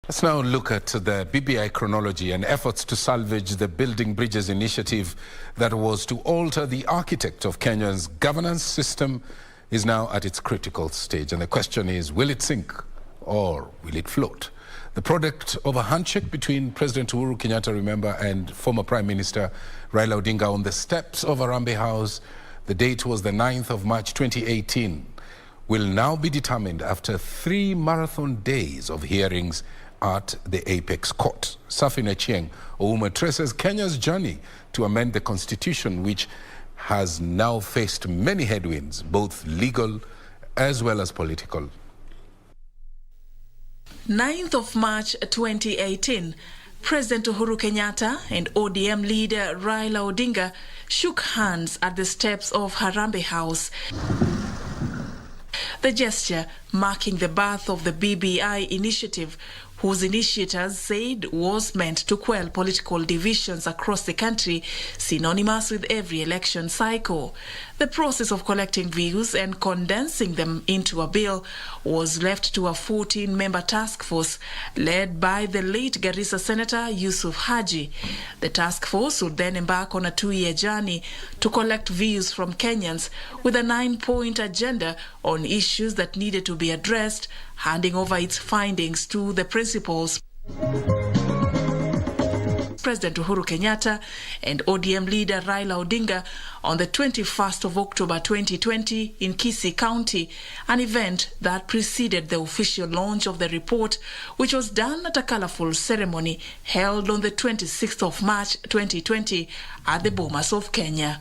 Let's now look at the BBI chronology and efforts to salvage the Building Bridges initiative that was to alter the architect of Kenya's governance system is now at its critical stage. And the question is, will it sink or will it float? The product of a handshake between President Uhuru Kenyatta, remember, and former Prime Minister Raila Odinga on the steps of Harambee House. The date was the 9th of March 2018. Will now be determined after 3 marathon days of hearings at the Apex Court. Serfine Achieng Ouma traces Kenya's journey to amend the constitution, which has now faced many headwinds, both legal as well as political. 9th of March 2018, President Uhuru Kenyatta and ODM leader Raila Odinga shook hands at the steps of Harambee House. The gesture marking the birth of the BBI initiative, whose initiators said was meant to quell political divisions across the country, synonymous with every election cycle. The process of collecting views and condensing them into a bill was left to a 14-member task force led by the late Garissa Senator Yusuf Haji. The task force would then embark on a 2-year journey to collect views from Kenyans with a 9-point agenda on issues that needed to be addressed, handing over its findings to the principals. President Uhuru Kenyatta and ODM leader Raila Odinga on the 21st of October 2020 in Kisii County, an event that preceded the official launch of the report, which was done at a colorful ceremony held on the 26th of March 2020 at the Bomas of Kenya.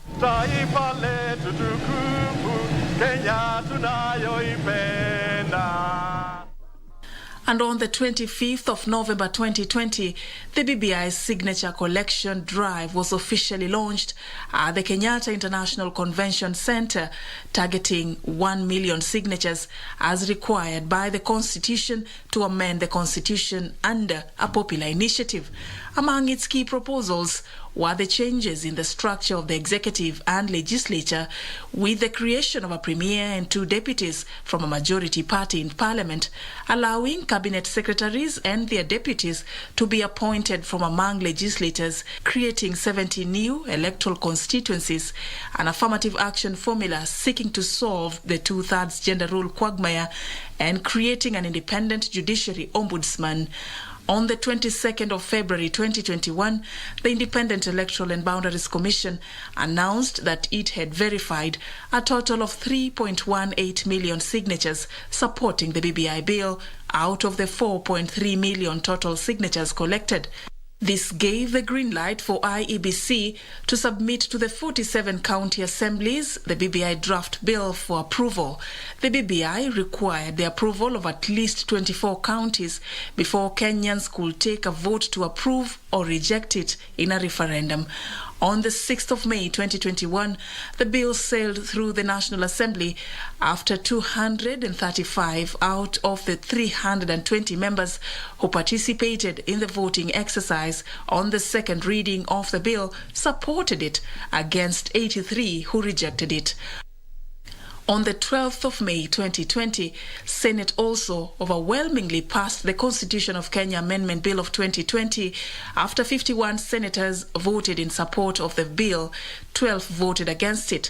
And on the 25th of November 2020, the BBI's signature collection drive was officially launched at the Kenyatta International Convention Center, targeting 1 million signatures as required by the Constitution to amend the Constitution under a popular initiative. Among its key proposals were the changes in the structure of the executive and legislature, with the creation of a premier and 2 deputies from a majority party in parliament, allowing cabinet secretaries and their deputies to be appointed from among legislators, creating 70 new electoral constituencies, an affirmative action formula seeking to solve the 2/3 gender rule quagmire, and creating an independent judiciary ombudsman. On the 22nd of February 2021, the Independent Electoral and Boundaries Commission announced that it had verified a total of 3.18 million signatures supporting the BBI bill out of the 4.3 million total signatures collected. This gave the green light for IEBC to submit to the 47 county assemblies the BBI draft bill for approval. The BBI required the approval of at least 24 counties before Kenyans could take a vote to approve or reject it in a referendum. On the 6th of May 2021, the bill sailed through the National Assembly after 235 out of the 320 members who participated in the voting exercise on the second reading of the bill supported it, against 83 who rejected it. On the 12th of May 2020, Senate also overwhelmingly passed the Constitution of Kenya Amendment Bill of 2020 after 51 senators voted in support of the bill, 12 voted against it.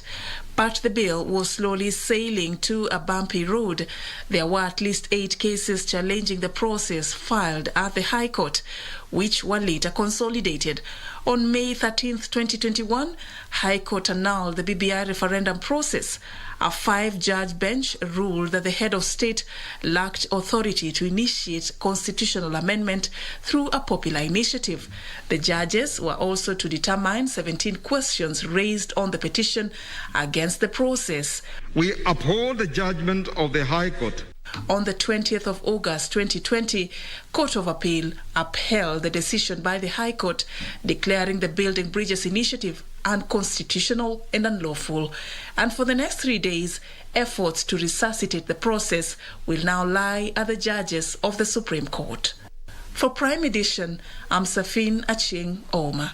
But the bill was slowly sailing to a bumpy road. There were at least 8 cases challenging the process filed at the High Court, which were later consolidated. On May 13th, 2021, High Court annulled the BBI referendum process. A 5-judge bench ruled that the head of state lacked authority to initiate constitutional amendment through a popular initiative. The judges were also to determine 17 questions raised on the petition against the process. We uphold the judgment of the High Court. On the 20th of August 2020, Court of Appeal upheld the decision by the High Court, declaring the Building Bridges initiative unconstitutional and unlawful. And for the next 3 days, efforts to resuscitate the process will now lie at the judges of the Supreme Court. For Prime Edition, I'm Serfine Achieng Ouma.